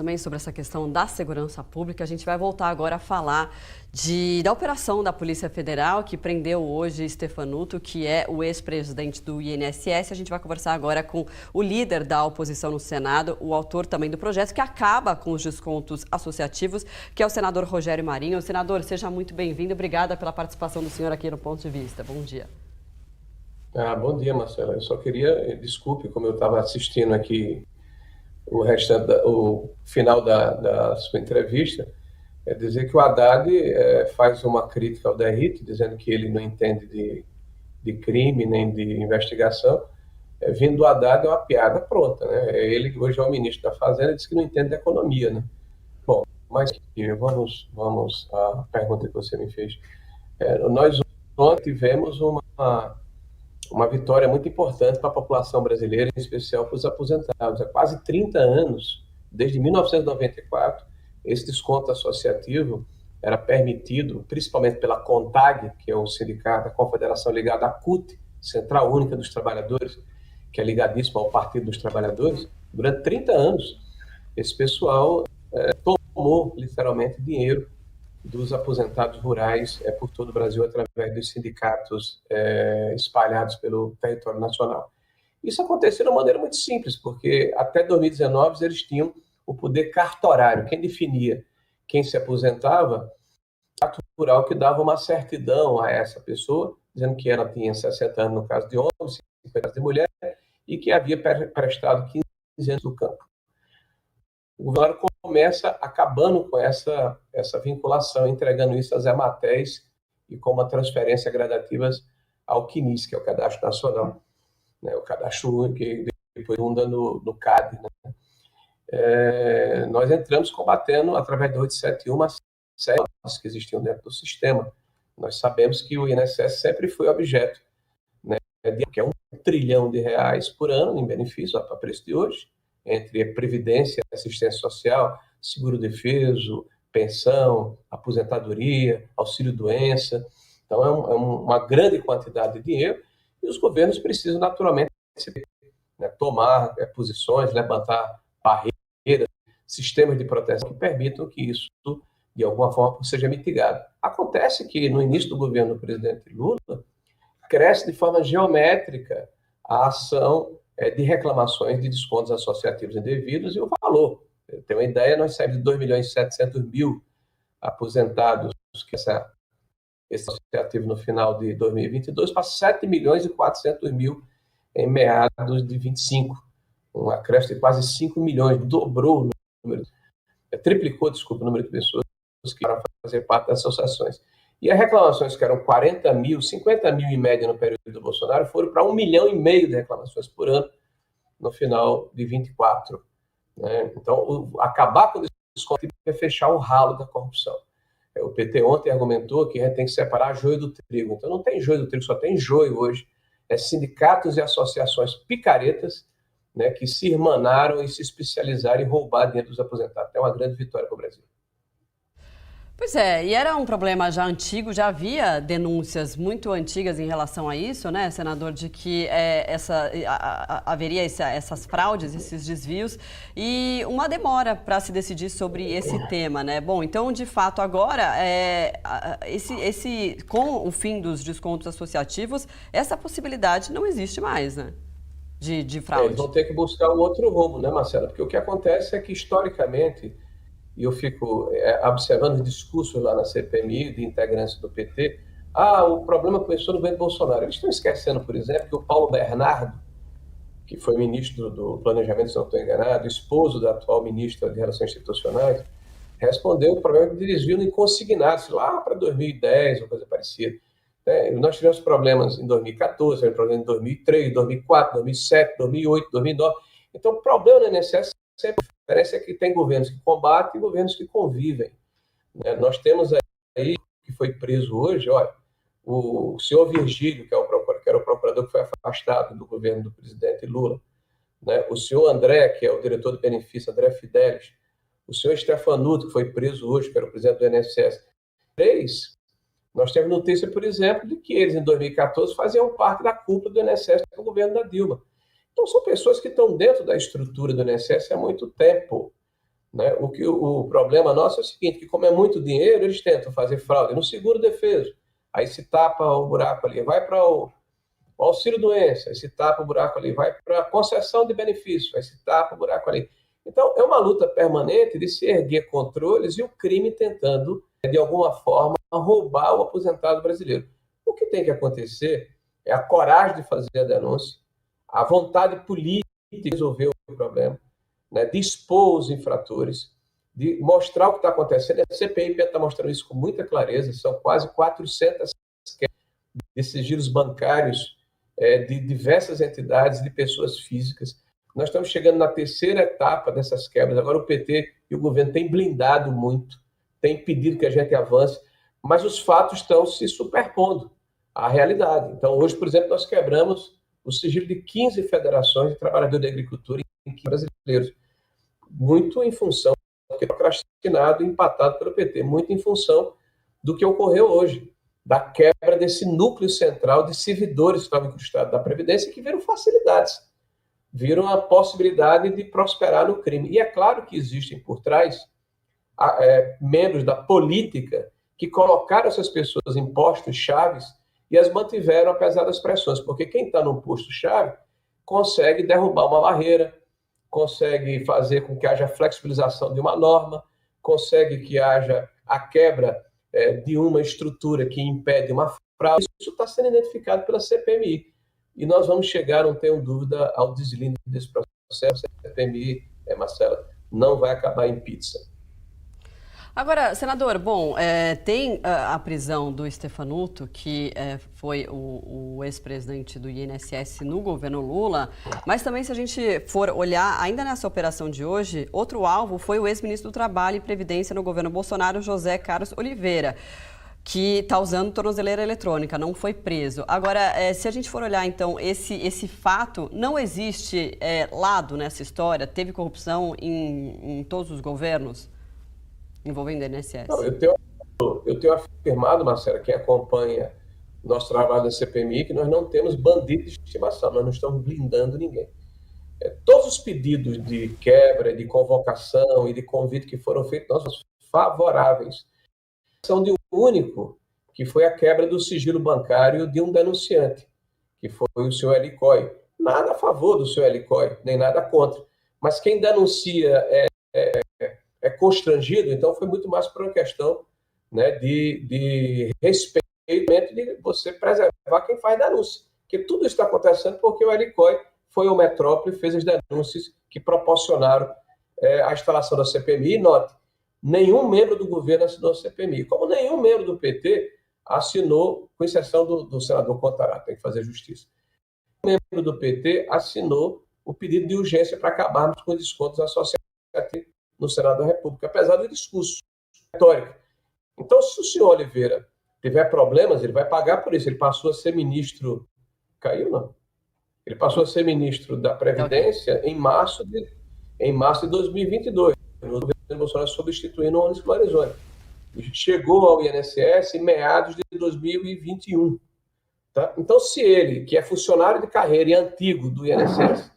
Também sobre essa questão da segurança pública, a gente vai voltar agora a falar da operação da Polícia Federal que prendeu hoje Stefanuto, que é o ex-presidente do INSS. A gente vai conversar agora com o líder da oposição no Senado, o autor também do projeto que acaba com os descontos associativos, que é o senador Rogério Marinho. Senador, seja muito bem-vindo. Obrigada pela participação do senhor aqui no Ponto de Vista. Bom dia. Bom dia, Marcela. Eu só queria, desculpe, como eu estava assistindo aqui o final da sua entrevista, é dizer que o Haddad faz uma crítica ao DRIT, dizendo que ele não entende de crime nem de investigação. Vindo do Haddad é uma piada pronta, né? Ele hoje é o ministro da Fazenda e diz que não entende de economia, né? Bom, mas vamos à pergunta que você me fez. Nós ontem tivemos uma vitória muito importante para a população brasileira, em especial para os aposentados. Há quase 30 anos, desde 1994, esse desconto associativo era permitido, principalmente pela CONTAG, que é o sindicato, a confederação ligada à CUT, Central Única dos Trabalhadores, que é ligadíssimo ao Partido dos Trabalhadores. Durante 30 anos, esse pessoal tomou, literalmente, dinheiro dos aposentados rurais por todo o Brasil através dos sindicatos espalhados pelo território nacional. Isso aconteceu de uma maneira muito simples, porque até 2019 eles tinham o poder cartorário. Quem definia quem se aposentava, o rural que dava uma certidão a essa pessoa, dizendo que ela tinha 60 anos no caso de homem, 50 anos de mulher, e que havia prestado 15 anos no campo. O governo começa acabando com essa vinculação, entregando isso às EMATEs e com uma transferência gradativa ao CNIS, que é o Cadastro Nacional, né? O Cadastro Único, que depois funda no CAD. Né? Nós entramos combatendo, através do 871, uma série que existiam dentro do sistema. Nós sabemos que o INSS sempre foi objeto, né, que é R$ 1 trilhão por ano em benefício, a preço de hoje, entre previdência, assistência social, seguro-defeso, pensão, aposentadoria, auxílio-doença. Então, é uma grande quantidade de dinheiro e os governos precisam, naturalmente, tomar posições, levantar barreiras, sistemas de proteção que permitam que isso, de alguma forma, seja mitigado. Acontece que, no início do governo do presidente Lula, cresce de forma geométrica a ação de reclamações de descontos associativos indevidos e o valor. Eu tenho uma ideia, nós saímos de 2.700.000 aposentados, que esse associativo no final de 2022, para 7.400.000 em meados de 25. Um acréscimo de quase 5 milhões, dobrou o número, triplicou, desculpa, o número de pessoas que iam fazer parte das associações. E as reclamações que eram 40 mil, 50 mil em média no período do Bolsonaro, foram para 1,5 milhão de reclamações por ano no final de 24. Né? Então, acabar com o desconto é fechar o ralo da corrupção. O PT ontem argumentou que a gente tem que separar joio do trigo. Então, não tem joio do trigo, só tem joio hoje. Sindicatos e associações picaretas, né, que se irmanaram e se especializaram em roubar dinheiro dos aposentados. É uma grande vitória para o Brasil. Pois é, e era um problema já antigo, já havia denúncias muito antigas em relação a isso, né, senador, de que haveria essas fraudes, esses desvios e uma demora para se decidir sobre esse tema, né? Bom, então, de fato, agora, com o fim dos descontos associativos, essa possibilidade não existe mais, né, de fraude. Eles vão ter que buscar um outro rumo, né, Marcela? Porque o que acontece é que, historicamente, e eu fico observando os discursos lá na CPMI de integrantes do PT, o problema começou no governo Bolsonaro. Eles estão esquecendo, por exemplo, que o Paulo Bernardo, que foi ministro do Planejamento, se não estou enganado, esposo da atual ministra de Relações Institucionais, respondeu o problema de desvio em consignados lá para 2010, ou coisa parecida. Nós tivemos problemas em 2014, tivemos problemas em 2003, 2004, 2007, 2008, 2009. Então, o problema do INSS sempre a diferença é que tem governos que combatem e governos que convivem. Nós temos aí, que foi preso hoje, olha, o senhor Virgílio, que era o procurador que foi afastado do governo do presidente Lula, né? O senhor André, que é o diretor de benefício, André Fidelis, o senhor Stefanuto, que foi preso hoje, que era o presidente do INSS. Nós temos notícia, por exemplo, de que eles, em 2014, faziam parte da cúpula do INSS do governo da Dilma. Então, são pessoas que estão dentro da estrutura do INSS há muito tempo. Né? O problema nosso é o seguinte, que como é muito dinheiro, eles tentam fazer fraude no seguro-defeso, aí se tapa o buraco ali, vai para o auxílio-doença, aí se tapa o buraco ali, vai para a concessão de benefício, aí se tapa o buraco ali. Então, é uma luta permanente de se erguer controles e o crime tentando, de alguma forma, roubar o aposentado brasileiro. O que tem que acontecer é a coragem de fazer a denúncia, a vontade política de resolver o problema, né, de expor os infratores, de mostrar o que está acontecendo. A CPI está mostrando isso com muita clareza, são quase 400 de sigilos bancários de diversas entidades, de pessoas físicas. Nós estamos chegando na terceira etapa dessas quebras. Agora o PT e o governo têm blindado muito, têm pedido que a gente avance, mas os fatos estão se superpondo à realidade. Então, hoje, por exemplo, nós quebramos o sigilo de 15 federações de trabalhadores da agricultura em 15 brasileiros, muito em função do que é procrastinado e empatado pelo PT, muito em função do que ocorreu hoje, da quebra desse núcleo central de servidores que estavam incrustados da Previdência, que viram facilidades, viram a possibilidade de prosperar no crime. E é claro que existem por trás membros da política que colocaram essas pessoas em postos chaves e as mantiveram apesar das pressões, porque quem está num posto-chave consegue derrubar uma barreira, consegue fazer com que haja flexibilização de uma norma, consegue que haja a quebra de uma estrutura que impede uma fraude. Isso está sendo identificado pela CPMI. E nós vamos chegar, não tenho dúvida, ao deslinde desse processo. A CPMI, Marcela, não vai acabar em pizza. Agora, senador, bom, tem a prisão do Stefanuto, que foi o ex-presidente do INSS no governo Lula, mas também se a gente for olhar, ainda nessa operação de hoje, outro alvo foi o ex-ministro do Trabalho e Previdência no governo Bolsonaro, José Carlos Oliveira, que está usando tornozeleira eletrônica, não foi preso. Agora, se a gente for olhar, então, esse fato, não existe lado nessa história? Teve corrupção em todos os governos envolvendo a INSS? Não, eu tenho afirmado, Marcela, quem acompanha nosso trabalho da CPMI, que nós não temos bandido de estimação, nós não estamos blindando ninguém. Todos os pedidos de quebra, de convocação e de convite que foram feitos, nós somos favoráveis. São de um único, que foi a quebra do sigilo bancário de um denunciante, que foi o senhor Eli Coy. Nada a favor do senhor Eli Coy, nem nada contra. Mas quem denuncia é constrangido, então foi muito mais por uma questão, né, de respeito, de você preservar quem faz denúncia. Porque tudo isso está acontecendo porque o Eli Coy foi ao Metrópole e fez as denúncias que proporcionaram a instalação da CPMI. E note, nenhum membro do governo assinou a CPMI, como nenhum membro do PT assinou, com exceção do senador Contarato, tem que fazer justiça. Nenhum membro do PT assinou o pedido de urgência para acabarmos com os descontos associativos no Senado da República, apesar do discurso retórico. Então, se o senhor Oliveira tiver problemas, ele vai pagar por isso. Ele passou a ser ministro... Caiu, não? Ele passou a ser ministro da Previdência em março de 2022. O governo Bolsonaro substituindo o Onyx Lorenzoni. Chegou ao INSS em meados de 2021. Tá? Então, se ele, que é funcionário de carreira e antigo do INSS,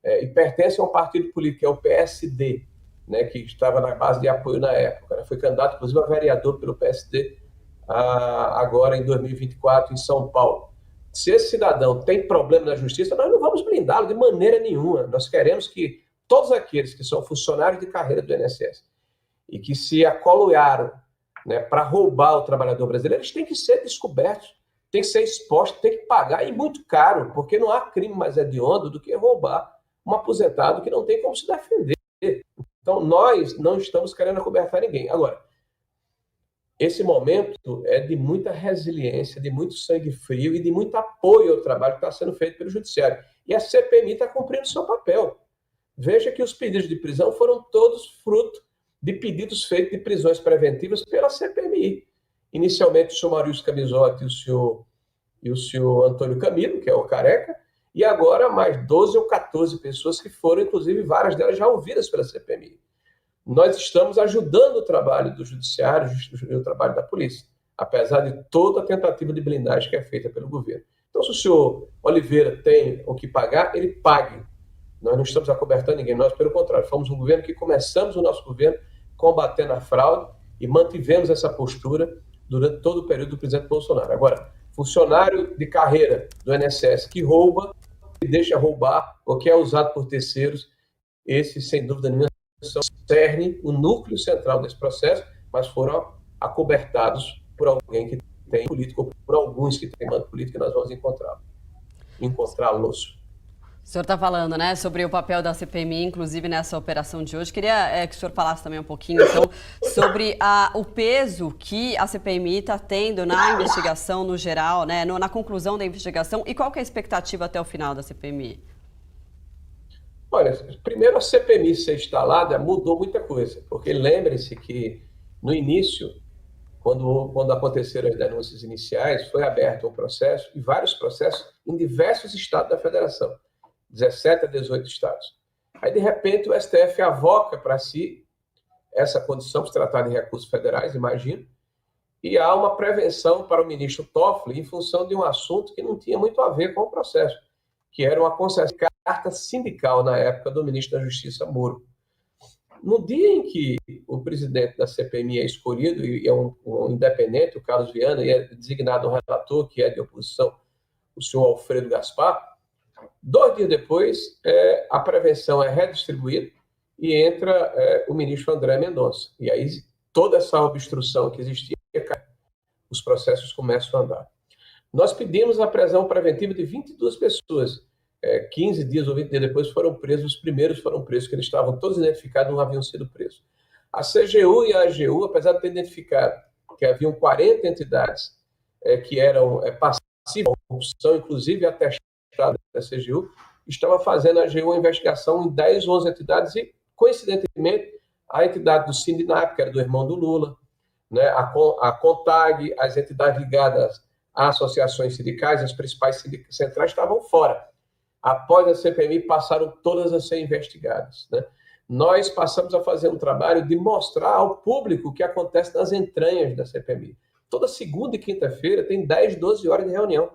e pertence a um partido político, que é o PSD, né, que estava na base de apoio na época, né, foi candidato, inclusive, a vereador pelo PSD, agora em 2024, em São Paulo. Se esse cidadão tem problema na justiça, nós não vamos blindá-lo de maneira nenhuma. Nós queremos que todos aqueles que são funcionários de carreira do INSS e que se acoluaram, né, para roubar o trabalhador brasileiro, eles têm que ser descobertos, têm que ser expostos, têm que pagar, e muito caro, porque não há crime mais hediondo do que roubar um aposentado que não tem como se defender. Então, nós não estamos querendo acobertar ninguém. Agora, esse momento é de muita resiliência, de muito sangue frio e de muito apoio ao trabalho que está sendo feito pelo Judiciário. E a CPMI está cumprindo seu papel. Veja que os pedidos de prisão foram todos fruto de pedidos feitos de prisões preventivas pela CPMI. Inicialmente, o senhor Maurício Camisotti e o senhor Antônio Camilo, que é o Careca, e agora mais 12 ou 14 pessoas que foram, inclusive, várias delas já ouvidas pela CPMI. Nós estamos ajudando o trabalho do Judiciário e o trabalho da polícia, apesar de toda a tentativa de blindagem que é feita pelo governo. Então, se o senhor Oliveira tem o que pagar, ele pague. Nós não estamos acobertando ninguém, nós, pelo contrário, fomos um governo que começamos o nosso governo combatendo a fraude e mantivemos essa postura durante todo o período do presidente Bolsonaro. Agora, funcionário de carreira do INSS que rouba, que deixa roubar ou que é usado por terceiros, esses, sem dúvida nenhuma, são o cerne, o núcleo central desse processo, mas foram acobertados por alguém que tem político, ou por alguns que têm mando político, e nós vamos encontrá-los. O senhor está falando, né, sobre o papel da CPMI, inclusive nessa operação de hoje. Queria que o senhor falasse também um pouquinho, então, sobre o peso que a CPMI está tendo na investigação no geral, né, na conclusão da investigação, e qual que é a expectativa até o final da CPMI? Olha, primeiro a CPMI ser instalada mudou muita coisa, porque lembrem-se que no início, quando aconteceram as denúncias iniciais, foi aberto um processo, e vários processos em diversos estados da federação. 17 a 18 estados. Aí, de repente, o STF avoca para si essa condição de se tratar de recursos federais, imagino, e há uma prevenção para o ministro Toffoli em função de um assunto que não tinha muito a ver com o processo, que era uma concessão de carta sindical na época do ministro da Justiça, Moro. No dia em que o presidente da CPMI é escolhido, e é um independente, o Carlos Viana, e é designado um relator, que é de oposição, o senhor Alfredo Gaspar, 2 dias depois, a prevenção é redistribuída e entra o ministro André Mendonça. E aí toda essa obstrução que existia, os processos começam a andar. Nós pedimos a prisão preventiva de 22 pessoas. 15 dias ou 20 dias depois foram presos, os primeiros foram presos, que eles estavam todos identificados, não haviam sido presos. A CGU e a AGU, apesar de ter identificado que haviam 40 entidades que eram passivas de corrupção, inclusive atestadas da CGU, estava fazendo a AGU uma investigação em 10 ou 11 entidades e, coincidentemente, a entidade do Sindinap, que era do irmão do Lula, né, a CONTAG, as entidades ligadas a associações sindicais, as principais centrais estavam fora. Após a CPMI, passaram todas a ser investigadas, né? Nós passamos a fazer um trabalho de mostrar ao público o que acontece nas entranhas da CPMI. Toda segunda e quinta-feira tem 10, 12 horas de reunião,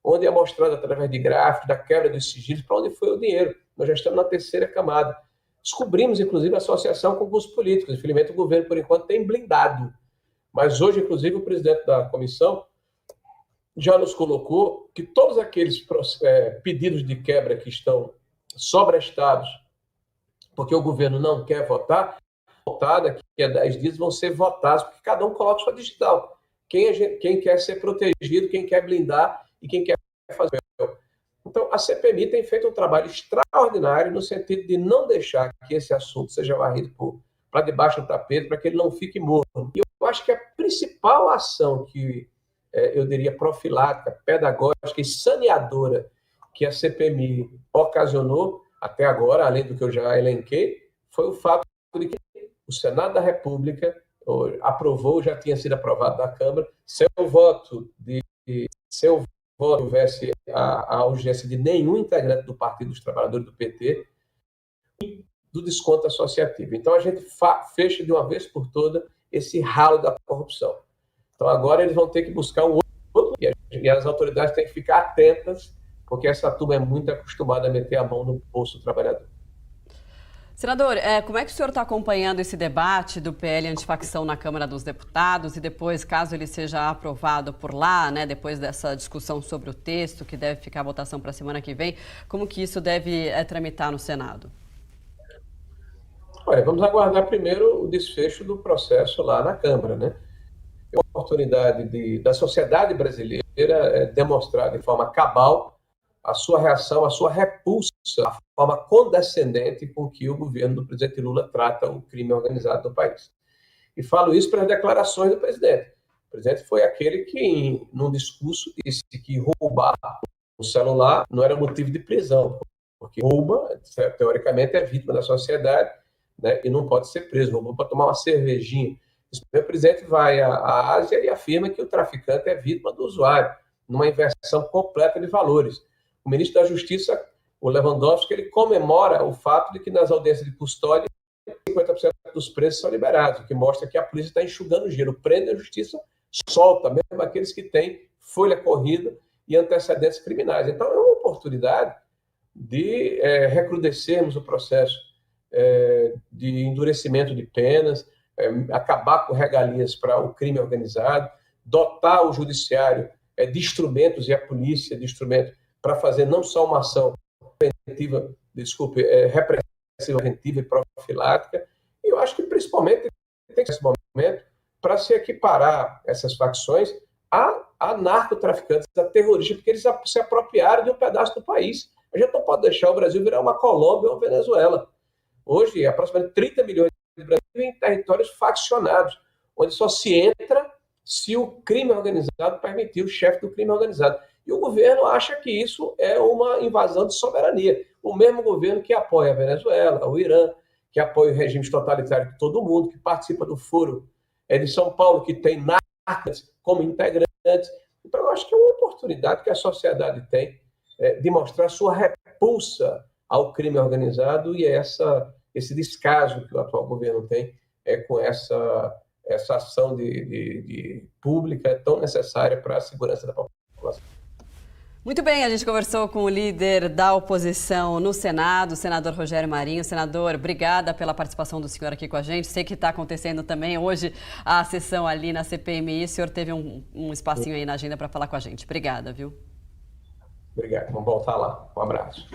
onde é mostrado através de gráficos, da quebra dos sigilos, para onde foi o dinheiro. Nós já estamos na terceira camada. Descobrimos, inclusive, associação com alguns políticos. Infelizmente, o governo, por enquanto, tem blindado. Mas hoje, inclusive, o presidente da comissão já nos colocou que todos aqueles pedidos de quebra que estão sobrestados, porque o governo não quer votar daqui a 10 dias vão ser votados, porque cada um coloca sua digital. Quem quer ser protegido, quem quer blindar e quem quer fazer. Então, a CPMI tem feito um trabalho extraordinário no sentido de não deixar que esse assunto seja varrido para debaixo do tapete, para que ele não fique morno. E eu acho que a principal ação que eu diria profilática, pedagógica e saneadora que a CPMI ocasionou até agora, além do que eu já elenquei, foi o fato de que o Senado da República aprovou, já tinha sido aprovado na Câmara, sem o voto houvesse a urgência de nenhum integrante do Partido dos Trabalhadores do PT, do desconto associativo. Então, a gente fecha de uma vez por todas esse ralo da corrupção. Então, agora eles vão ter que buscar um outro, e as autoridades têm que ficar atentas, porque essa turma é muito acostumada a meter a mão no bolso do trabalhador. Senador, como é que o senhor está acompanhando esse debate do PL antifacção na Câmara dos Deputados e depois, caso ele seja aprovado por lá, né, depois dessa discussão sobre o texto, que deve ficar a votação para a semana que vem, como que isso deve tramitar no Senado? Olha, vamos aguardar primeiro o desfecho do processo lá na Câmara, né? É uma oportunidade da sociedade brasileira demonstrar de forma cabal a sua reação, a sua repulsa, a forma condescendente com que o governo do presidente Lula trata o crime organizado no país. E falo isso pelas declarações do presidente. O presidente foi aquele que, num discurso, disse que roubar um celular não era motivo de prisão, porque rouba, teoricamente, é vítima da sociedade, né, e não pode ser preso. Roubou para tomar uma cervejinha. O presidente vai à Ásia e afirma que o traficante é vítima do usuário, numa inversão completa de valores. O ministro da Justiça, o Lewandowski, ele comemora o fato de que nas audiências de custódia 50% dos presos são liberados, o que mostra que a polícia está enxugando gelo. Prende a justiça, solta, mesmo aqueles que têm folha corrida e antecedentes criminais. Então, é uma oportunidade de recrudescermos o processo de endurecimento de penas, acabar com regalias para o crime organizado, dotar o judiciário de instrumentos e a polícia de instrumentos para fazer não só uma ação preventiva, repressiva, preventiva e profilática. E eu acho que, principalmente, tem que ser esse momento para se equiparar essas facções a narcotraficantes, a terroristas, porque eles se apropriaram de um pedaço do país. A gente não pode deixar o Brasil virar uma Colômbia ou uma Venezuela. Hoje, aproximadamente 30 milhões de brasileiros em territórios faccionados, onde só se entra se o crime organizado permitir, o chefe do crime organizado. E o governo acha que isso é uma invasão de soberania. O mesmo governo que apoia a Venezuela, o Irã, que apoia o regime totalitário de todo mundo, que participa do Foro de São Paulo, que tem narcos como integrantes. Então, eu acho que é uma oportunidade que a sociedade tem de mostrar sua repulsa ao crime organizado e esse descaso que o atual governo tem com essa ação de pública tão necessária para a segurança da população. Muito bem, a gente conversou com o líder da oposição no Senado, o senador Rogério Marinho. Senador, obrigada pela participação do senhor aqui com a gente. Sei que está acontecendo também hoje a sessão ali na CPMI. O senhor teve um espacinho aí na agenda para falar com a gente. Obrigada, viu? Obrigado. Vamos voltar lá. Um abraço.